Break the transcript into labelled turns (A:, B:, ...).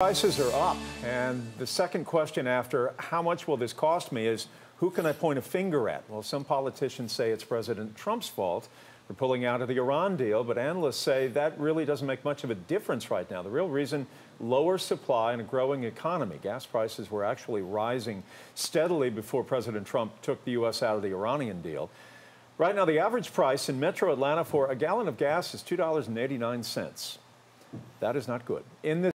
A: Prices are up, and the second question after how much will this cost me is who can I point a finger at? Well, some politicians say it's President Trump's fault for pulling out of the Iran deal, but analysts say that really doesn't make much of a difference right now. The real reason, lower supply and a growing economy. Gas prices were actually rising steadily before President Trump took the U.S. out of the Iranian deal. Right now, the average price in metro Atlanta for a gallon of gas is $2.89. That is not good. In this